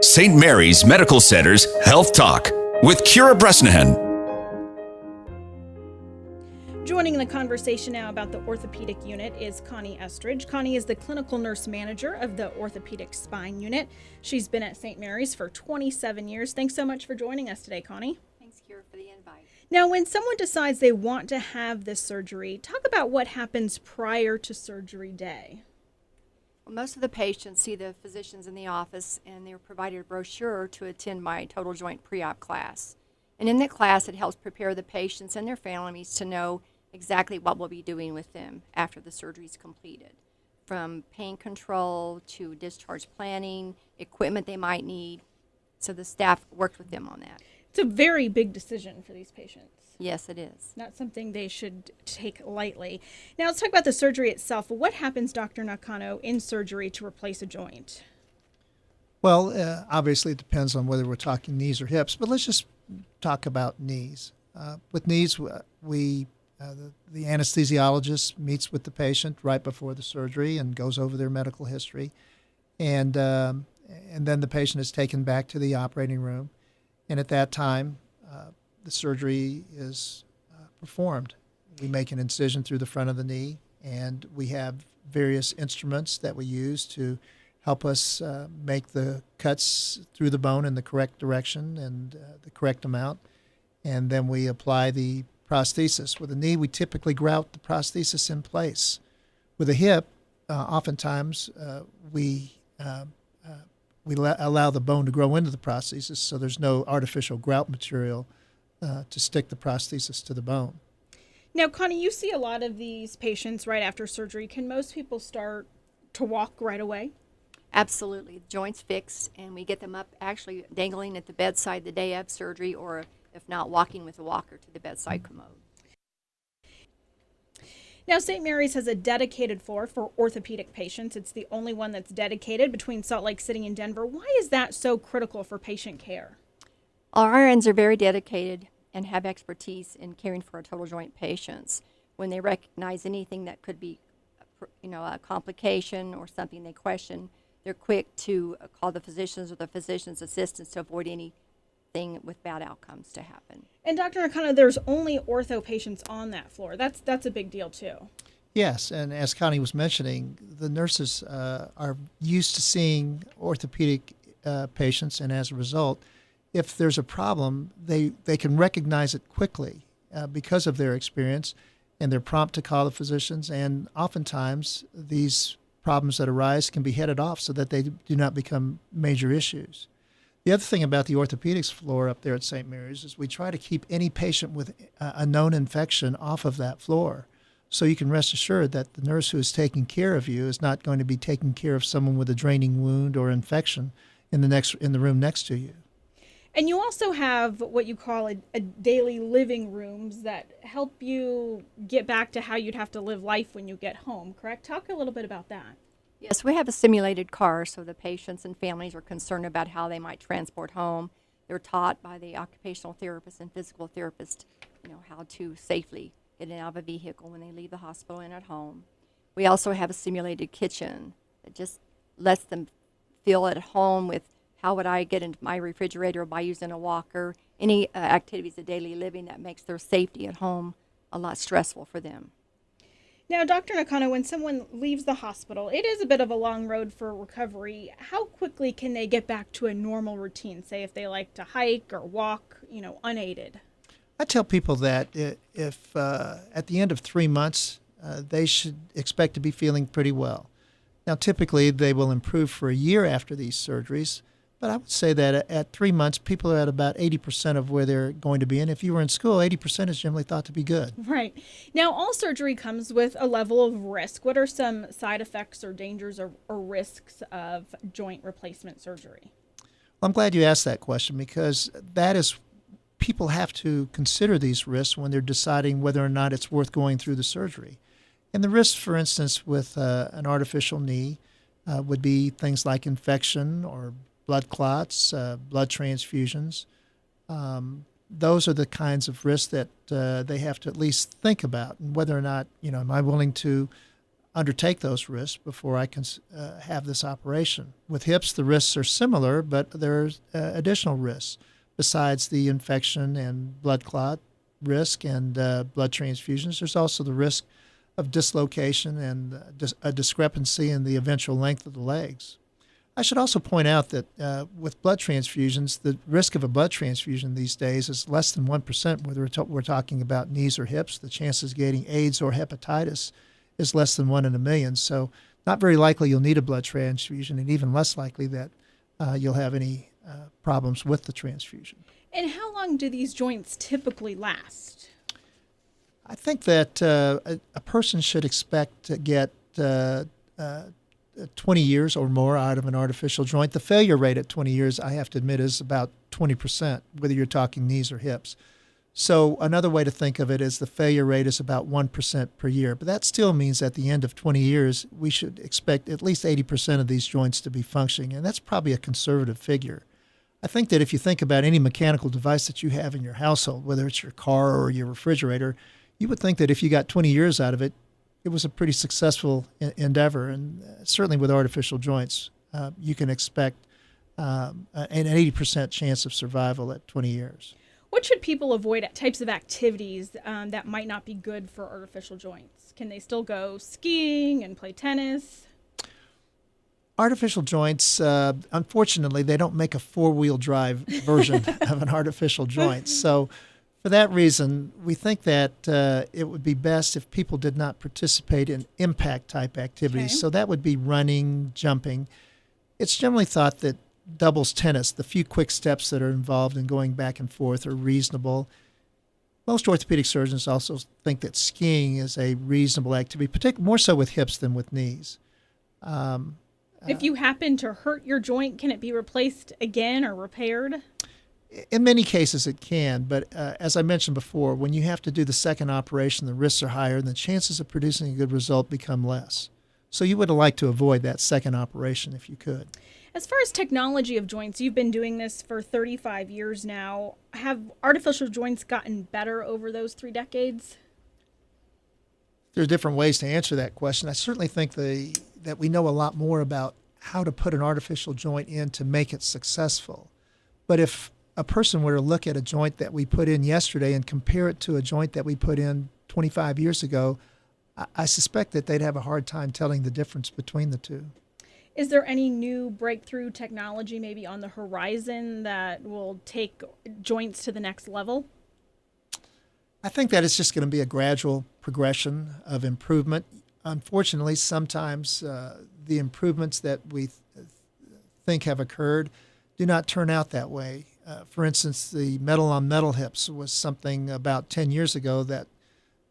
St. Mary's Medical Center's Health Talk with Kira Bresnahan. Joining the conversation now about the orthopedic unit is Connie Estridge. Connie is the clinical nurse manager of the orthopedic spine unit. She's been at St. Mary's for 27 years. Thanks so much for joining us today, Connie. Thanks, Kira, for the invite. Now, when someone decides they want to have this surgery, talk about what happens prior to surgery day. Well, most of the patients see the physicians in the office and they're provided a brochure to attend my total joint pre-op class. And in that class, it helps prepare the patients and their families to know exactly what we'll be doing with them after the surgery is completed. From pain control to discharge planning, equipment they might need. So the staff worked with them on that. It's a very big decision for these patients. Yes, it is. Not something they should take lightly. Now let's talk about the surgery itself. What happens, Dr. Nakano, in surgery to replace a joint? Well, obviously it depends on whether we're talking knees or hips, but let's just talk about knees. With knees, the anesthesiologist meets with the patient right before the surgery and goes over their medical history, and then the patient is taken back to the operating room, and at that time, the surgery is performed. We make an incision through the front of the knee, and we have various instruments that we use to help us make the cuts through the bone in the correct direction and the correct amount, and then we apply the prosthesis. With a knee, we typically grout the prosthesis in place. With a hip, oftentimes we allow the bone to grow into the prosthesis, so there's no artificial grout material to stick the prosthesis to the bone. Now, Connie, you see a lot of these patients right after surgery. Can most people start to walk right away? Absolutely. The joint's fixed, and we get them up actually dangling at the bedside the day of surgery, or if not, walking with a walker to the bedside commode. Now, St. Mary's has a dedicated floor for orthopedic patients. It's the only one that's dedicated between Salt Lake City and Denver. Why is that so critical for patient care? Our RNs are very dedicated and have expertise in caring for our total joint patients. When they recognize anything that could be, a complication or something they question, they're quick to call the physicians or the physician's assistants to avoid anything with bad outcomes to happen. And Dr. Nakano, there's only ortho patients on that floor. That's a big deal too. Yes, and as Connie was mentioning, the nurses are used to seeing orthopedic patients, and as a result, if there's a problem, they can recognize it quickly because of their experience, and they're prompt to call the physicians, and oftentimes these problems that arise can be headed off so that they do not become major issues. The other thing about the orthopedics floor up there at St. Mary's is we try to keep any patient with a known infection off of that floor. So you can rest assured that the nurse who is taking care of you is not going to be taking care of someone with a draining wound or infection in the room next to you. And you also have what you call a daily living rooms that help you get back to how you'd have to live life when you get home, correct? Talk a little bit about that. Yes, we have a simulated car, so the patients and families are concerned about how they might transport home. They're taught by the occupational therapist and physical therapist, how to safely get in and out of a vehicle when they leave the hospital and at home. We also have a simulated kitchen that just lets them feel at home with how would I get into my refrigerator by using a walker, any activities of daily living that makes their safety at home a lot stressful for them. Now, Dr. Nakano, when someone leaves the hospital, it is a bit of a long road for recovery. How quickly can they get back to a normal routine, say if they like to hike or walk, unaided? I tell people that if at the end of 3 months, they should expect to be feeling pretty well. Now, typically, they will improve for a year after these surgeries, but I would say that at 3 months, people are at about 80% of where they're going to be. And if you were in school, 80% is generally thought to be good. Right. Now, all surgery comes with a level of risk. What are some side effects or dangers or risks of joint replacement surgery? Well, I'm glad you asked that question because that is, people have to consider these risks when they're deciding whether or not it's worth going through the surgery. And the risks, for instance, with an artificial knee would be things like infection or blood clots, blood transfusions. Those are the kinds of risks that they have to at least think about, and whether or not, am I willing to undertake those risks before I can have this operation. With hips, the risks are similar, but there's additional risks besides the infection and blood clot risk and blood transfusions. There's also the risk of dislocation and a discrepancy in the eventual length of the legs. I should also point out that with blood transfusions, the risk of a blood transfusion these days is less than 1%, whether we're talking about knees or hips. The chances of getting AIDS or hepatitis is less than 1 in a million. So not very likely you'll need a blood transfusion, and even less likely that you'll have any problems with the transfusion. And how long do these joints typically last? I think that a person should expect to get 20 years or more out of an artificial joint. The failure rate at 20 years, I have to admit, is about 20%, whether you're talking knees or hips. So another way to think of it is the failure rate is about 1% per year. But that still means at the end of 20 years, we should expect at least 80% of these joints to be functioning. And that's probably a conservative figure. I think that if you think about any mechanical device that you have in your household, whether it's your car or your refrigerator, you would think that if you got 20 years out of it, it was a pretty successful endeavor. And certainly with artificial joints, you can expect an 80% chance of survival at 20 years. What should people avoid types of activities that might not be good for artificial joints? Can they still go skiing and play tennis? Artificial joints, unfortunately, they don't make a four-wheel drive version of an artificial joint. So for that reason, we think that it would be best if people did not participate in impact-type activities. Okay. So that would be running, jumping. It's generally thought that doubles tennis, the few quick steps that are involved in going back and forth, are reasonable. Most orthopedic surgeons also think that skiing is a reasonable activity, more so with hips than with knees. If you happen to hurt your joint, can it be replaced again or repaired? In many cases it can, but as I mentioned before, when you have to do the second operation, the risks are higher and the chances of producing a good result become less. So you would like to avoid that second operation if you could. As far as technology of joints, you've been doing this for 35 years now. Have artificial joints gotten better over those 3 decades? There are different ways to answer that question. I certainly think that we know a lot more about how to put an artificial joint in to make it successful. But if a person were to look at a joint that we put in yesterday and compare it to a joint that we put in 25 years ago, I suspect that they'd have a hard time telling the difference between the two. Is there any new breakthrough technology maybe on the horizon that will take joints to the next level? I think that it's just going to be a gradual progression of improvement. Unfortunately, sometimes the improvements that we think have occurred do not turn out that way. For instance, the metal-on-metal hips was something about 10 years ago that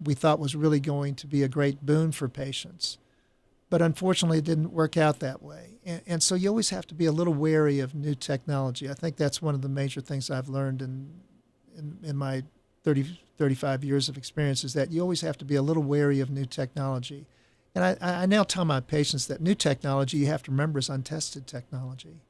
we thought was really going to be a great boon for patients. But unfortunately, it didn't work out that way. And so you always have to be a little wary of new technology. I think that's one of the major things I've learned in my 35 years of experience, is that you always have to be a little wary of new technology. And I now tell my patients that new technology, you have to remember, is untested technology.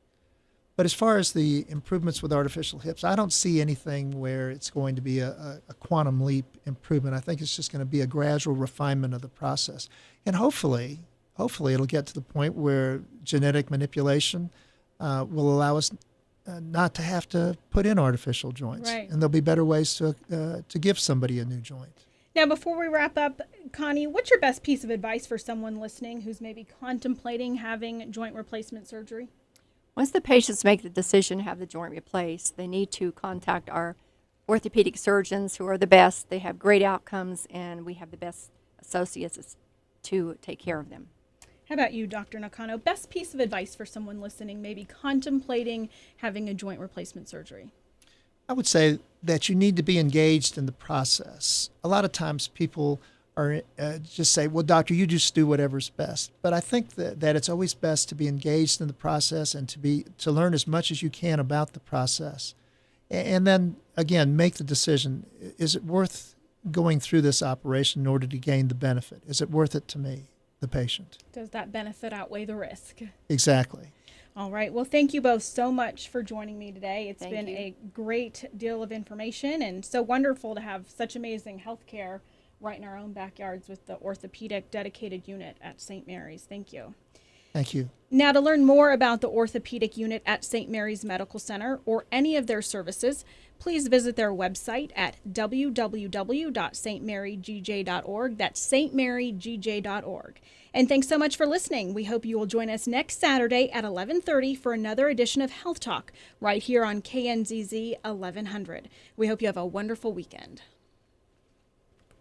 But as far as the improvements with artificial hips, I don't see anything where it's going to be a quantum leap improvement. I think it's just going to be a gradual refinement of the process. And hopefully it'll get to the point where genetic manipulation will allow us not to have to put in artificial joints. Right. And there'll be better ways to give somebody a new joint. Now, before we wrap up, Connie, what's your best piece of advice for someone listening who's maybe contemplating having joint replacement surgery? Once the patients make the decision to have the joint replaced, they need to contact our orthopedic surgeons, who are the best. They have great outcomes, and we have the best associates to take care of them. How about you, Dr. Nakano? Best piece of advice for someone listening, maybe contemplating having a joint replacement surgery? I would say that you need to be engaged in the process. A lot of times people are just say, well, doctor, you just do whatever's best. But I think that it's always best to be engaged in the process and to learn as much as you can about the process. And then, again, make the decision. Is it worth going through this operation in order to gain the benefit? Is it worth it to me, the patient? Does that benefit outweigh the risk? Exactly. All right. Well, thank you both so much for joining me today. It's Thank been you. a great deal of information and so wonderful to have such amazing health care right in our own backyards with the orthopedic dedicated unit at St. Mary's. Thank you. Thank you. Now, to learn more about the orthopedic unit at St. Mary's Medical Center or any of their services, please visit their website at www.stmarygj.org. That's stmarygj.org. And thanks so much for listening. We hope you will join us next Saturday at 11:30 for another edition of Health Talk right here on KNZZ 1100. We hope you have a wonderful weekend.